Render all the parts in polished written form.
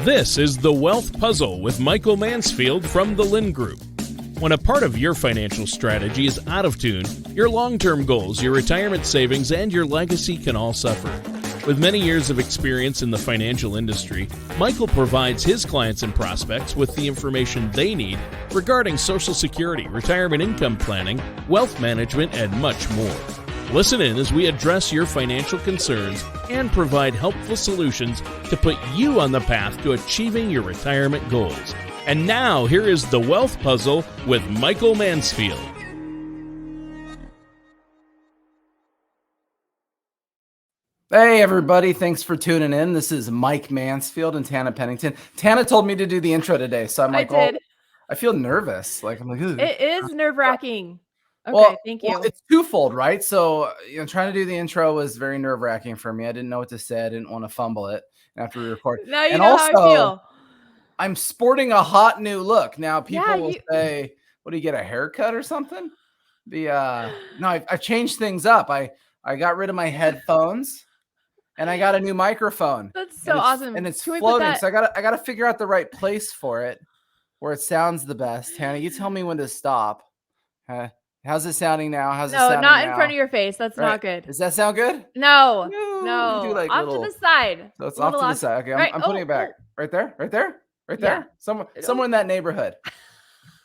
This is The Wealth Puzzle with Michael Mansfield from the Lynn Group. When a part of your financial strategy is out of tune, your long-term goals, your retirement savings, and your legacy can all suffer. With many years of experience in the financial industry, Michael provides his clients and prospects with the information they need regarding Social Security, retirement income planning, wealth management, and much more. Listen in as we address your financial concerns and provide helpful solutions to put you on the path to achieving your retirement goals. And now, here is The Wealth Puzzle with Michael Mansfield. Hey, everybody. Thanks for tuning in. This is Mike Mansfield and Tana Pennington. Tana told me to do the intro today, so I'm like, I feel nervous. I'm like, ooh. It is nerve-wracking. Okay, well, thank you. Well, it's twofold, right? So, trying to do the intro was very nerve-wracking for me. I didn't know what to say. I didn't want to fumble it after we record. Now you know how I feel. I'm sporting a hot new look. Now, people will say, what, do you get a haircut or something? No, I've changed things up. I got rid of my headphones. And I got a new microphone. That's so awesome. And it's floating. So I gotta figure out the right place for it, where it sounds the best. Hannah, you tell me when to stop. How's it sounding now? How's it sounding not now? in front of your face. That's not good. Does that sound good? No. Do like off to the side. So it's off to the side. Okay, I'm putting it back. Right there. Right there. Yeah. Somewhere in that neighborhood.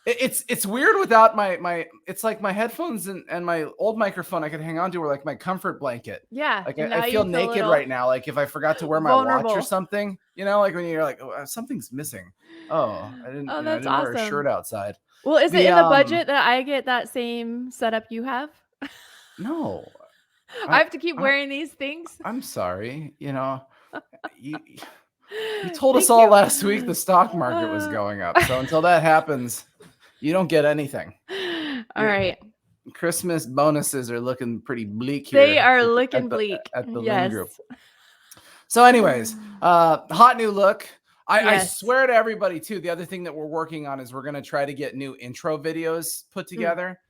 It's weird without my it's like my headphones and my old microphone I could hang on to were like my comfort blanket. Yeah. Like I feel naked right now. Like if I forgot to wear my watch or something, like when you're like, oh, something's missing. Oh, I didn't wear a shirt outside. Well, is it in the budget that I get that same setup you have? No. I have to keep wearing these things. I'm sorry. You told us all last week the stock market was going up. So until that happens, you don't get anything. All right. Christmas bonuses are looking pretty bleak here. They are looking bleak at the Lynn Group. So anyways, hot new look. I swear to everybody too, the other thing that we're working on is we're going to try to get new intro videos put together.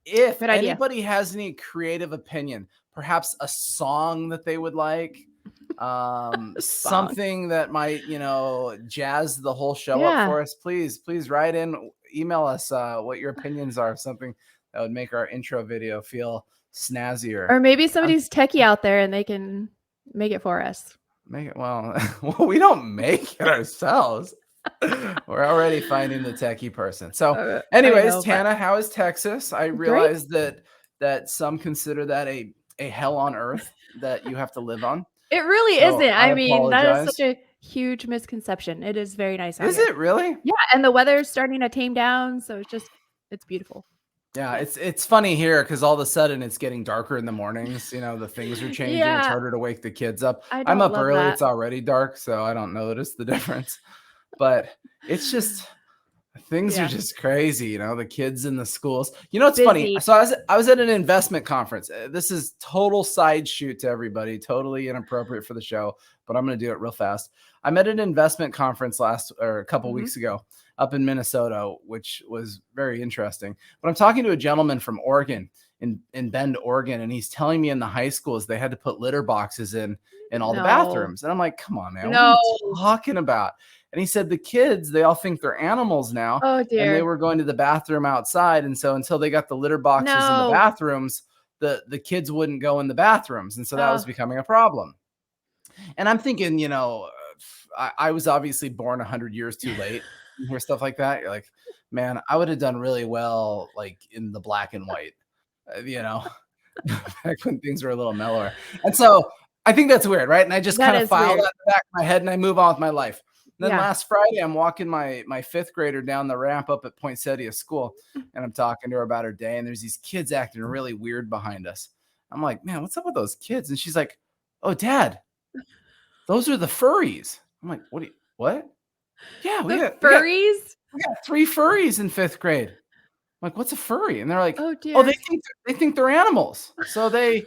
If anybody has any creative opinion, perhaps a song that they would like, something that might, jazz the whole show up for us, please write in, email us what your opinions are of something that would make our intro video feel snazzier. Or maybe somebody's techie out there and they can make it for us. Make it well, we don't make it ourselves. We're already finding the techie person. So anyways, Tana, how is Texas? I realize that some consider that a hell on earth that you have to live on. It really isn't. I mean, that is such a huge misconception. It is very nice out here. Is it really? Yeah, and the weather's starting to tame down, so it's beautiful. Yeah, it's funny here because all of a sudden it's getting darker in the mornings. The things are changing. Yeah. It's harder to wake the kids up. I'm up early. It's already dark, so I don't notice the difference. But it's just things are just crazy. The kids in the schools. It's funny. So I was at an investment conference. This is total side shoot to everybody. Totally inappropriate for the show, but I'm going to do it real fast. I'm at an investment conference a couple weeks ago up in Minnesota, which was very interesting. But I'm talking to a gentleman from Oregon, in Bend, Oregon, and he's telling me in the high schools they had to put litter boxes in all the bathrooms. And I'm like, come on, man, what are you talking about? And he said the kids, they all think they're animals now. Oh, dear. And they were going to the bathroom outside. And so until they got the litter boxes in the bathrooms, the kids wouldn't go in the bathrooms. And so that was becoming a problem. And I'm thinking, I was obviously born 100 years too late. You hear stuff like that. You're like, man, I would have done really well, like in the black and white, back when things were a little mellower. And so I think that's weird, right? And I just kind of file that in the back of my head and I move on with my life. And then last Friday, I'm walking my fifth grader down the ramp up at Poinsettia School, and I'm talking to her about her day. And there's these kids acting really weird behind us. I'm like, man, what's up with those kids? And she's like, oh, Dad, those are the furries. I'm like, what? Yeah, we got furries. We got 3 furries in 5th grade. I'm like, what's a furry? And they're like, oh, dear. Oh, they think they're animals. So they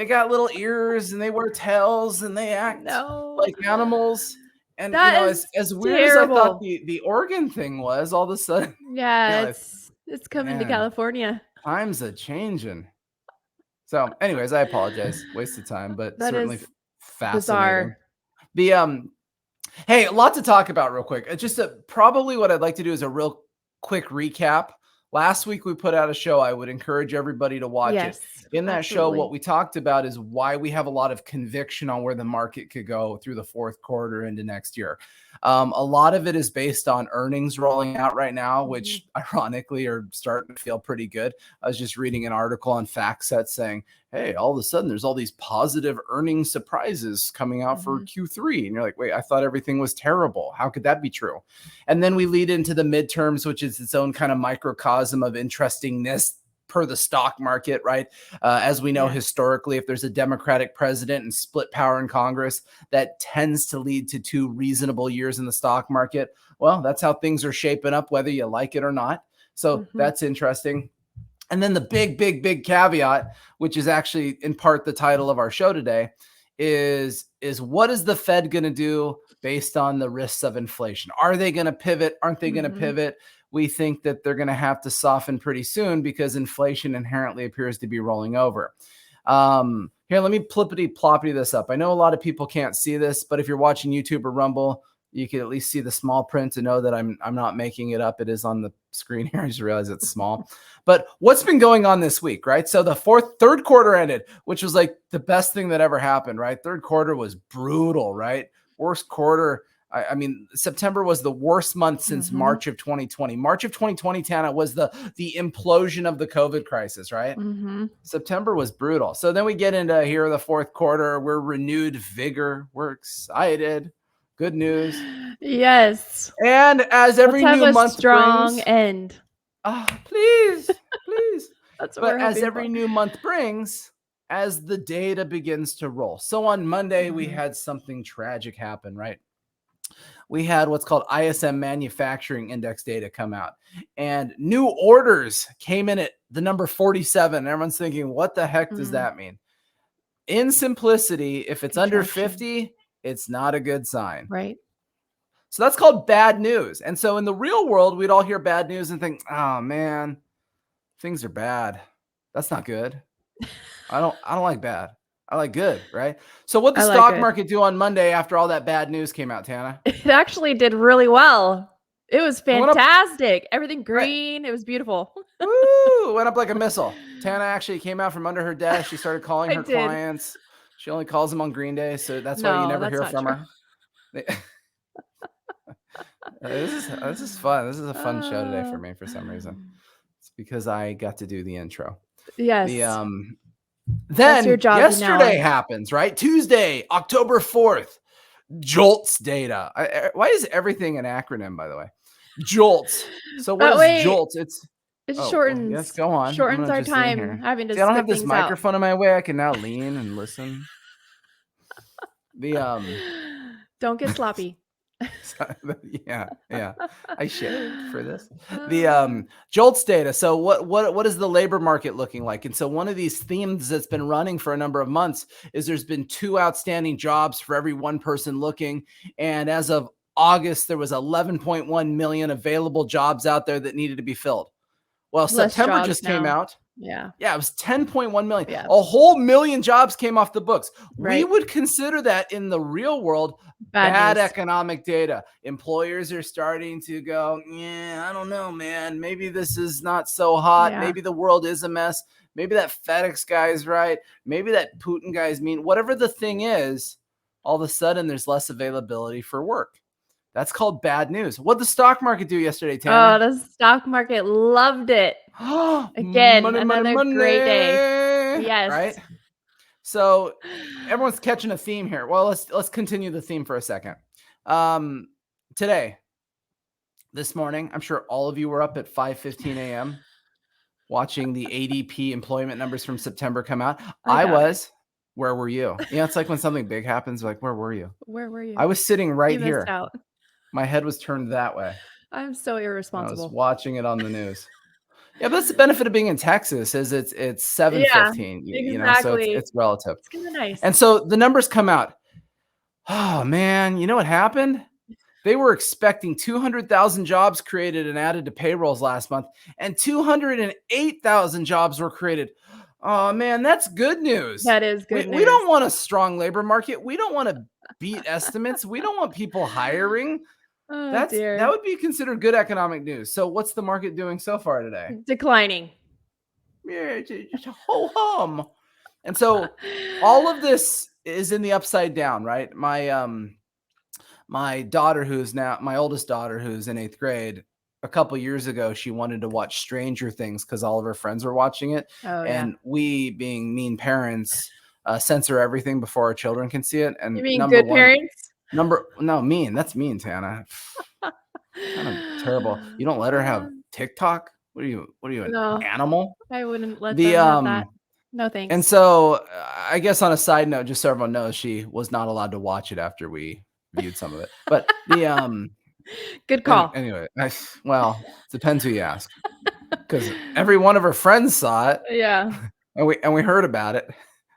got little ears and they wear tails and they act like animals. And as weird as I thought the Oregon thing was, all of a sudden, it's coming to California. Times a changing. So, anyways, I apologize, waste of time, but certainly fascinating. Bizarre. Hey, a lot to talk about real quick. Just probably what I'd like to do is a real quick recap. Last week we put out a show. I would encourage everybody to watch it. In that show, what we talked about is why we have a lot of conviction on where the market could go through the fourth quarter into next year. A lot of it is based on earnings rolling out right now, which ironically are starting to feel pretty good. I was just reading an article on FactSet saying, hey, all of a sudden there's all these positive earnings surprises coming out for Q3. And you're like, wait, I thought everything was terrible. How could that be true? And then we lead into the midterms, which is its own kind of microcosm of interestingness per the stock market, right? As we know, historically, if there's a Democratic president and split power in Congress, that tends to lead to 2 reasonable years in the stock market. Well, that's how things are shaping up, whether you like it or not. So that's interesting. And then the big caveat, which is actually in part the title of our show today, is what is the Fed going to do based on the risks of inflation? Are they going to pivot? Aren't they going to pivot? We think that they're going to have to soften pretty soon because inflation inherently appears to be rolling over. Here, let me plippity-ploppity this up. I know a lot of people can't see this, but if you're watching YouTube or Rumble, you can at least see the small print to know that I'm not making it up. It is on the screen here. I just realized it's small. But what's been going on this week, right? So the third quarter ended, which was like the best thing that ever happened, right? Third quarter was brutal, right? Worst quarter. I mean, September was the worst month since March of 2020. March of 2020, Tana, was the implosion of the COVID crisis, right? September was brutal. So then we get into here the fourth quarter. We're renewed vigor. We're excited. Good news. Yes. And as every new month strong brings, end. Please. That's what but as every new month brings, as the data begins to roll. So on Monday, we had something tragic happen, right? We had what's called ISM Manufacturing Index data come out, and new orders came in at the number 47. Everyone's thinking, what the heck does that mean? In simplicity, if it's under 50, it's not a good sign. Right. So that's called bad news. And so in the real world, we'd all hear bad news and think, oh man, things are bad. That's not good. I don't like bad. I like good, right? So what the stock market do on Monday after all that bad news came out, Tana? It actually did really well. It was fantastic. Everything green. Right. It was beautiful. Woo! Went up like a missile. Tana actually came out from under her desk. She started calling her clients. She only calls them on green day, so that's why you never hear from her. This is fun. This is a fun show today for me for some reason. It's because I got to do the intro. Yes. Then yesterday happens, right? Tuesday, October 4th, JOLTS data. Why is everything an acronym, by the way? JOLTS. So what is JOLTS? It shortens. Well, yes, go on. Shortens our time having to. See, I don't have this microphone in my way. I can now lean and listen. Don't get sloppy. Yeah. I shaved for this. The JOLTS data. So what is the labor market looking like? And so one of these themes that's been running for a number of months is there's been 2 outstanding jobs for every 1 person looking. And as of August, there was 11.1 million available jobs out there that needed to be filled. Well, September just came out. Yeah, it was 10.1 million. Yeah. A whole million jobs came off the books. Right. We would consider that in the real world bad economic data. Employers are starting to go, yeah, I don't know, man. Maybe this is not so hot. Yeah. Maybe the world is a mess. Maybe that FedEx guy is right. Maybe that Putin guy is mean. Whatever the thing is, all of a sudden there's less availability for work. That's called bad news. What did the stock market do yesterday, Tana? Oh, the stock market loved it. Again, another great day. Yes. Right? So everyone's catching a theme here. Well, let's continue the theme for a second. Today, this morning, I'm sure all of you were up at 5:15 a.m. watching the ADP employment numbers from September come out. I was. Where were you? Yeah, it's like when something big happens, like, where were you? Where were you? I was sitting right here. Missed out. My head was turned that way. I'm so irresponsible. I was watching it on the news. Yeah, but that's the benefit of being in Texas is it's 7:15. Yeah, you know, so it's relative. It's kind of nice. And so the numbers come out. Oh man, you know what happened? They were expecting 200,000 jobs created and added to payrolls last month, and 208,000 jobs were created. Oh man, that's good news. That is good news. We don't want a strong labor market. We don't want to beat estimates. We don't want people hiring. Oh, that would be considered good economic news. So what's the market doing so far today? Declining. Yeah, just ho hum. And so all of this is in the upside down, right? My daughter, who's now my oldest daughter, who's in 8th grade, a couple years ago, she wanted to watch Stranger Things because all of her friends were watching it. Oh, and we, being mean parents, censor everything before our children can see it. And you mean good parents? Mean. That's mean, Tana. Kind of terrible. You don't let her have TikTok? What are you, an animal? I wouldn't let them have that. No thanks. And so I guess on a side note, just so everyone knows, she was not allowed to watch it after we viewed some of it. But the good call. Anyway, well, depends who you ask. Because every one of her friends saw it. Yeah. And we heard about it.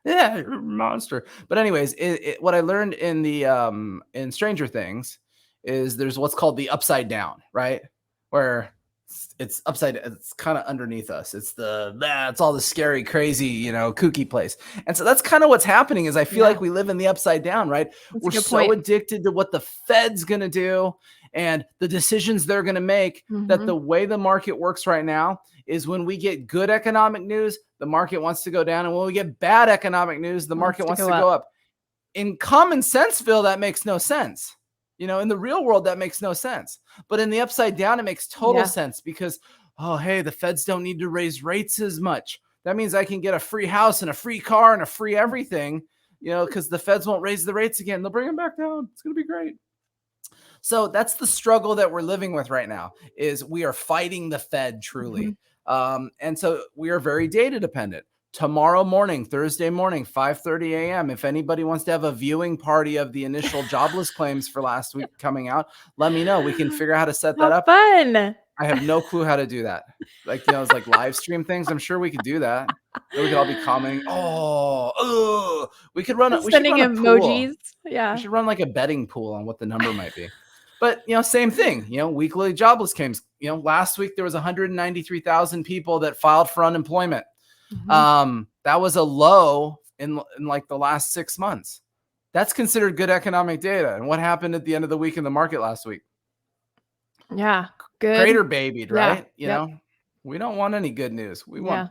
Yeah, you're a monster. But anyways, what I learned in the in Stranger Things is there's what's called the upside down, right? Where it's upside, it's kind of underneath us. It's it's all the scary, crazy, kooky place. And so that's kind of what's happening is I feel like we live in the upside down, right? We're so addicted to what the Fed's going to do and the decisions they're going to make that the way the market works right now is when we get good economic news, the market wants to go down. And when we get bad economic news, the market wants to go up. In common senseville, that makes no sense. In the real world, that makes no sense. But in the upside down, it makes total sense because, oh, hey, the Feds don't need to raise rates as much. That means I can get a free house and a free car and a free everything, because the Feds won't raise the rates again. They'll bring them back down. It's going to be great. So that's the struggle that we're living with right now is we are fighting the Fed truly. And so we are very data dependent. Tomorrow morning, Thursday morning, 5:30 a.m. If anybody wants to have a viewing party of the initial jobless claims for last week coming out, let me know. We can figure out how to set that up. Fun. I have no clue how to do that. It's like live stream things. I'm sure we could do that. We could all be commenting. We could run. Sending emojis. Yeah. We should run like a betting pool on what the number might be. But, same thing, weekly jobless claims. Last week there was 193,000 people that filed for unemployment. That was a low in like the last 6 months. That's considered good economic data. And what happened at the end of the week in the market last week? Yeah, good. Crater babied, right? We don't want any good news. We want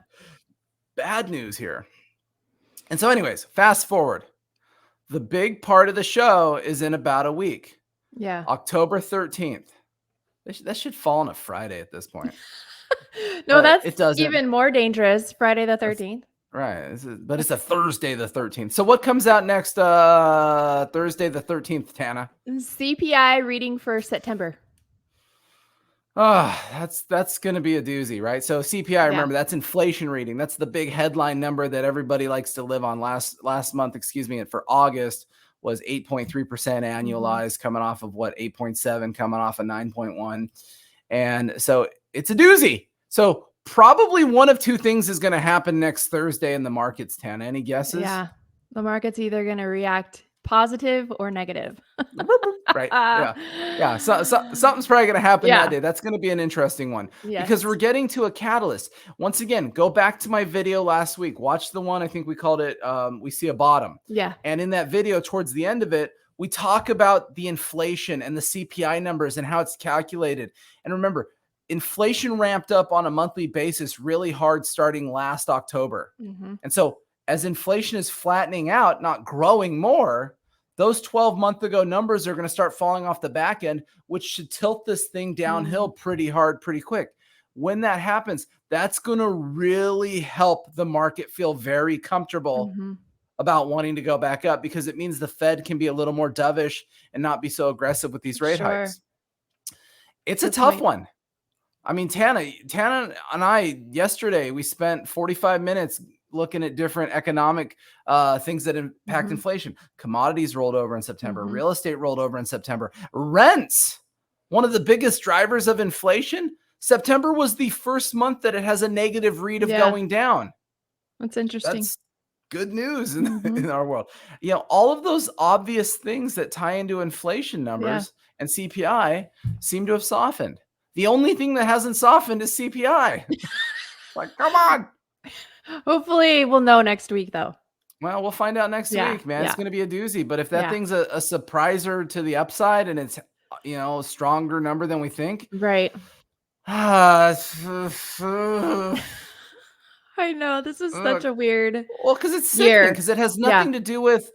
bad news here. And so anyways, fast forward. The big part of the show is in about a week. Yeah. October 13th. That should fall on a Friday at this point. No, that's even more dangerous. Friday the 13th. Right. But it's a Thursday the 13th. So what comes out next Thursday the 13th, Tana? CPI reading for September. That's going to be a doozy, right? So CPI, remember, that's inflation reading. That's the big headline number that everybody likes to live on. Last month, and for August was 8.3% annualized, coming off of 8.7, coming off of 9.1. And so it's a doozy. So probably one of two things is going to happen next Thursday in the markets, Tana. Any guesses? Yeah. The market's either going to react positive or negative. Right. Yeah. So something's probably going to happen that day. That's going to be an interesting one because we're getting to a catalyst. Once again, go back to my video last week. Watch the one. I think we called it, We See a Bottom. Yeah. And in that video, towards the end of it, we talk about the inflation and the CPI numbers and how it's calculated. And remember, inflation ramped up on a monthly basis really hard starting last October. And so as inflation is flattening out, not growing more, those 12-month ago numbers are going to start falling off the back end, which should tilt this thing downhill pretty hard, pretty quick. When that happens, that's going to really help the market feel very comfortable about wanting to go back up because it means the Fed can be a little more dovish and not be so aggressive with these rate hikes. It's a tough one. I mean, Tana and I, yesterday, we spent 45 minutes looking at different economic things that impact inflation. Commodities rolled over in September. Real estate rolled over in September. Rents, one of the biggest drivers of inflation. September was the first month that it has a negative read of going down. That's interesting. That's good news in our world. All of those obvious things that tie into inflation numbers and CPI seem to have softened. The only thing that hasn't softened is CPI. Like, come on. Hopefully we'll know next week, though. Well, we'll find out next week, man. It's going to be a doozy. But if that thing's a surpriser to the upside and it's, a stronger number than we think. Right. I know. This is such a weird. Well, because it's sickening, because it has nothing to do with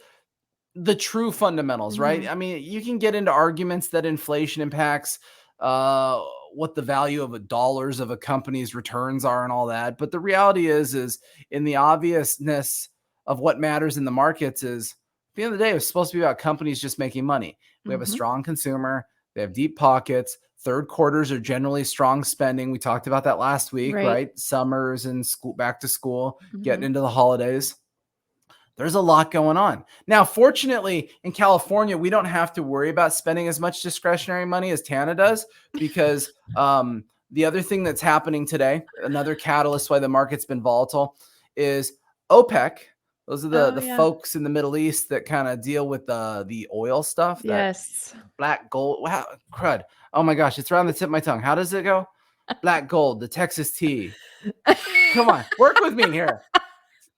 the true fundamentals, right? I mean, you can get into arguments that inflation impacts what the value of dollars of a company's returns are and all that. But the reality is in the obviousness of what matters in the markets is, at the end of the day, it's supposed to be about companies just making money. We have a strong consumer. They have deep pockets. Third quarters are generally strong spending. We talked about that last week, right? Summers and school, back to school, getting into the holidays. There's a lot going on. Now, fortunately, in California, we don't have to worry about spending as much discretionary money as Tana does, because the other thing that's happening today, another catalyst why the market's been volatile, is OPEC. Those are the folks in the Middle East that kind of deal with the oil stuff. Yes. Black gold. Wow, crud. Oh my gosh, it's around the tip of my tongue. How does it go? Black gold, the Texas tea. Come on, work with me here.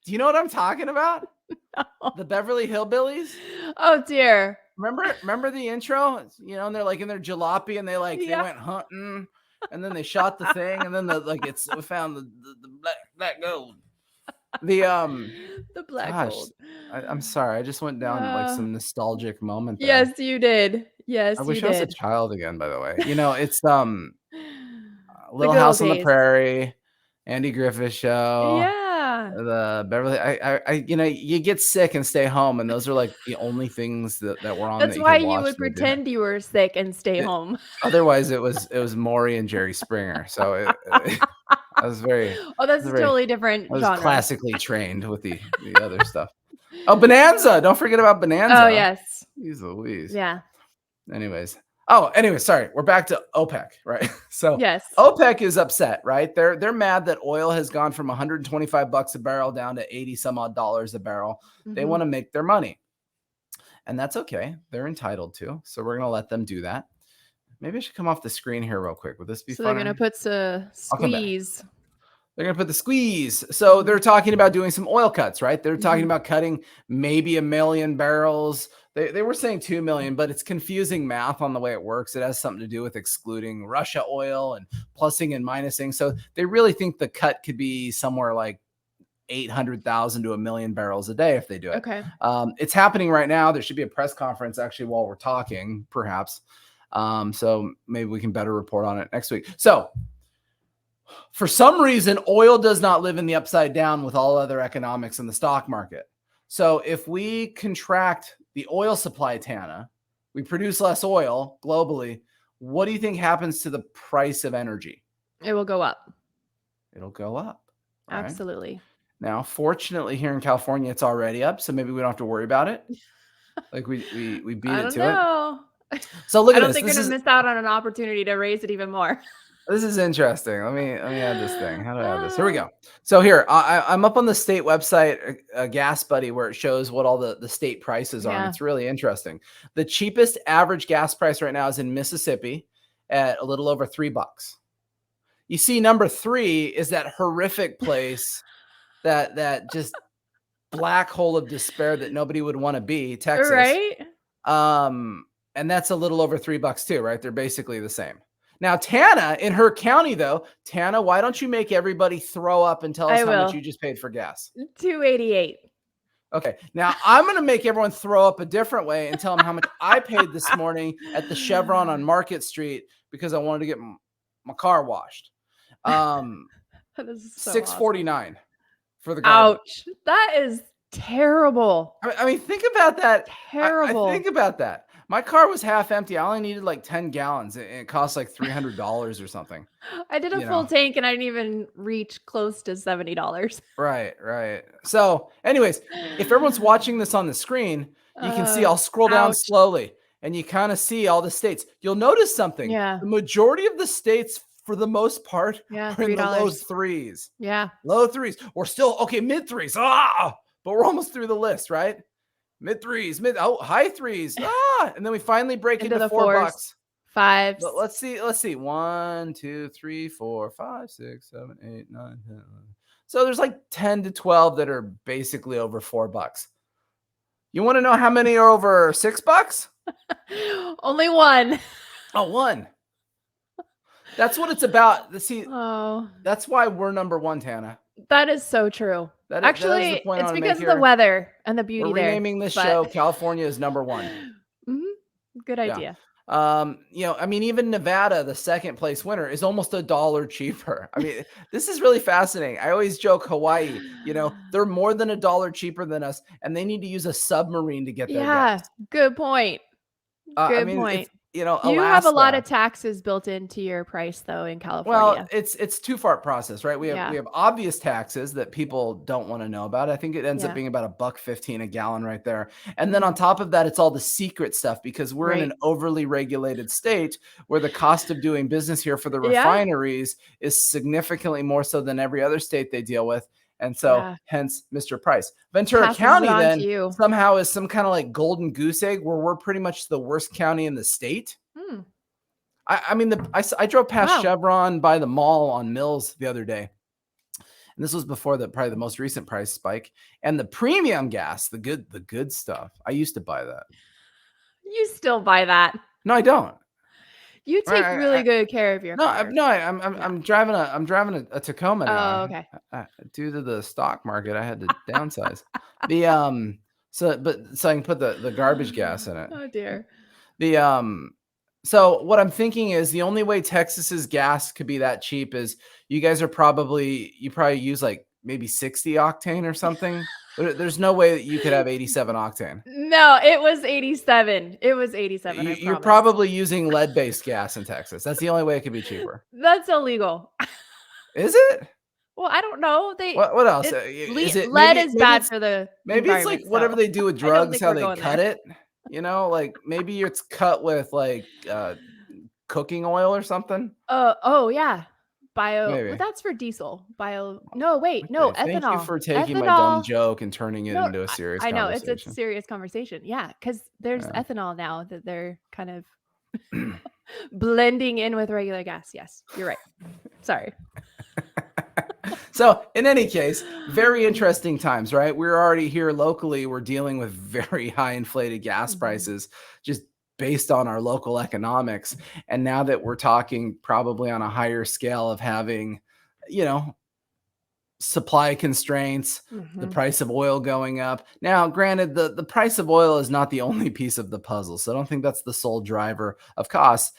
Do you know what I'm talking about? No. The Beverly Hillbillies. Oh dear. Remember the intro? And they're like in their jalopy and they went hunting and then they shot the thing and then we found the black gold. The black gold. I'm sorry. I just went down some nostalgic moment there. Yes, you did. Yes, I wish I was a child again, by the way. It's Little House on the Prairie, Andy Griffith Show. Yeah. The Beverly, you get sick and stay home, and those are like the only things that were on. That's why you would pretend you were sick and stay home. Otherwise, it was Maury and Jerry Springer. So I was very. Oh, that's totally different. I was classically trained with the other stuff. Oh, Bonanza! Don't forget about Bonanza. Oh yes. Jeez Louise. Yeah. Anyway, sorry. We're back to OPEC, right? So yes, OPEC is upset, right? They're mad that oil has gone from $125 a barrel down to 80 some odd dollars a barrel. They want to make their money, and that's okay. They're entitled to. So we're gonna let them do that. Maybe I should come off the screen here real quick. Would this be fun? They're gonna put the squeeze. They're going to put the squeeze. So they're talking about doing some oil cuts, right? They're talking about cutting maybe 1 million barrels. They were saying 2 million, but it's confusing math on the way it works. It has something to do with excluding Russia oil and plussing and minusing. So they really think the cut could be somewhere like 800,000 to 1 million barrels a day if they do it. Okay. It's happening right now. There should be a press conference actually while we're talking, perhaps. So maybe we can better report on it next week. So for some reason, oil does not live in the upside down with all other economics in the stock market. So if we contract the oil supply, Tana, we produce less oil globally. What do you think happens to the price of energy? It will go up. It'll go up. Right? Absolutely. Now, fortunately, here in California, it's already up, so maybe we don't have to worry about it. Like we beat it to it. So look at this. I don't think you're gonna miss out on an opportunity to raise it even more. This is interesting. Let me add this thing. How do I add this? Here we go. So here, I'm up on the state website, Gas Buddy, where it shows what all the state prices are. And it's really interesting. The cheapest average gas price right now is in Mississippi at a little over $3. You see, number 3 is that horrific place, that just black hole of despair that nobody would want to be, Texas. Right. And that's a little over $3 too, right? They're basically the same. Now, Tana, in her county, though, Tana, why don't you make everybody throw up and tell us how much you just paid for gas? $2.88. Okay. Now, I'm going to make everyone throw up a different way and tell them how much I paid this morning at the Chevron on Market Street because I wanted to get my car washed. That is so $6.49 awesome. For the garbage. Ouch. That is terrible. I mean, think about that. Terrible. I think about that. My car was half empty. I only needed like 10 gallons. It cost like $300 or something. I did a full tank and I didn't even reach close to $70. Right. So anyways, if everyone's watching this on the screen, you can see I'll scroll down slowly and you kind of see all the states. You'll notice something. Yeah. The majority of the states, for the most part, are in the low threes. Yeah. Low threes. We're still, mid threes. But we're almost through the list, right? Mid threes, high threes. And then we finally break into $4. Fives. Let's see. 1, 2, 3, 4, 5, 6, 7, 8, 9, 10, 11. So there's like 10 to 12 that are basically over $4. You want to know how many are over $6? Only one. Oh, one. That's what it's about. See, that's why we're number one, Tana. That is so true. Actually, it's because of the weather and the beauty there. We're renaming this show California is number one. Mm-hmm. Good idea. I mean, even Nevada, the second place winner, is almost $1 cheaper. I mean, this is really fascinating. I always joke Hawaii, they're more than $1 cheaper than us, and they need to use a submarine to get there. Yeah, good point. Good point. Alaska, you have a lot of taxes built into your price, though, in California. Well, it's two-part process, right? We have obvious taxes that people don't want to know about. I think it ends up being about $1.15 a gallon right there. And then on top of that, it's all the secret stuff because we're in an overly regulated state where the cost of doing business here for the refineries is significantly more so than every other state they deal with. And so hence Mr. Price. Ventura County then somehow is some kind of like golden goose egg where we're pretty much the worst county in the state. I mean, I drove past Chevron by the mall on Mills the other day. And this was before probably the most recent price spike. And the premium gas, the good stuff. I used to buy that. You still buy that? No, I don't. You take really good care of your car. I'm driving a Tacoma now. Oh, okay. Due to the stock market, I had to downsize. So I can put the garbage gas in it. Oh dear. So what I'm thinking is the only way Texas's gas could be that cheap is you probably use like maybe 60 octane or something. There's no way that you could have 87 octane. No, it was 87. It was 87. You're probably using lead-based gas in Texas. That's the only way it could be cheaper. That's illegal. Is it? Well, I don't know. What else? Lead is bad for the maybe it's like whatever they do with drugs, how they cut it. Like maybe it's cut with like cooking oil or something. Oh yeah. Well, that's for diesel. No, wait, no, ethanol. Thank you for taking my dumb joke and turning it into a serious conversation. I know, it's a serious conversation. Yeah, because there's ethanol now that they're kind of blending in with regular gas. Yes, you're right. Sorry. So in any case, very interesting times, right? We're already here locally. We're dealing with very high inflated gas prices, just based on our local economics. And now that we're talking probably on a higher scale of having, supply constraints, the price of oil going up. Now, granted, the price of oil is not the only piece of the puzzle. So I don't think that's the sole driver of costs.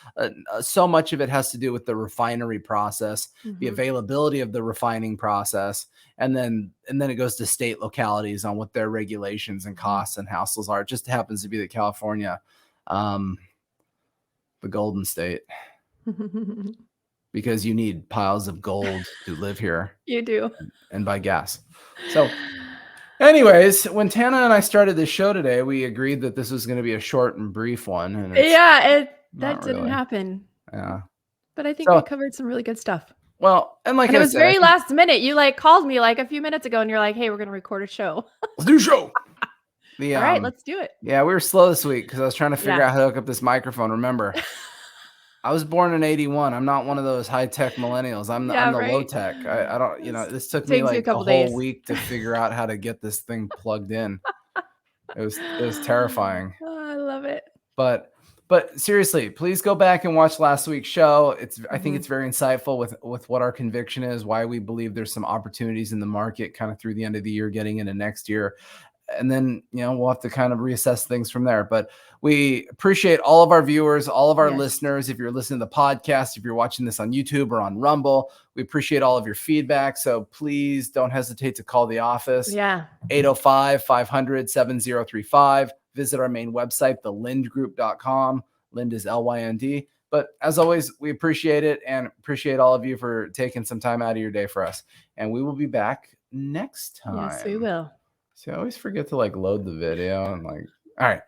So much of it has to do with the refinery process, the availability of the refining process. And then it goes to state localities on what their regulations and costs and hassles are. It just happens to be that California, the Golden State, because you need piles of gold to live here. You do. And buy gas. So anyways, when Tana and I started this show today, we agreed that this was going to be a short and brief one. And that didn't happen. Yeah. But I think we covered some really good stuff. Well, and it was very last minute. You called me a few minutes ago and you're like, hey, we're going to record a show. Let's do a show. All right, let's do it. Yeah, we were slow this week because I was trying to figure out how to hook up this microphone. Remember, I was born in 81. I'm not one of those high-tech millennials. I'm the low-tech. I don't, this took me like a whole week to figure out how to get this thing plugged in. It was terrifying. Oh, I love it. But seriously, please go back and watch last week's show. I think it's very insightful with what our conviction is, why we believe there's some opportunities in the market kind of through the end of the year, getting into next year. And then, we'll have to kind of reassess things from there. But we appreciate all of our viewers, all of our listeners. If you're listening to the podcast, if you're watching this on YouTube or on Rumble, we appreciate all of your feedback. So please don't hesitate to call the office. Yeah. 805-500-7035. Visit our main website, thelindgroup.com. Lind is LYND. But as always, we appreciate it and appreciate all of you for taking some time out of your day for us. And we will be back next time. Yes, we will. See, I always forget to load the video and all right.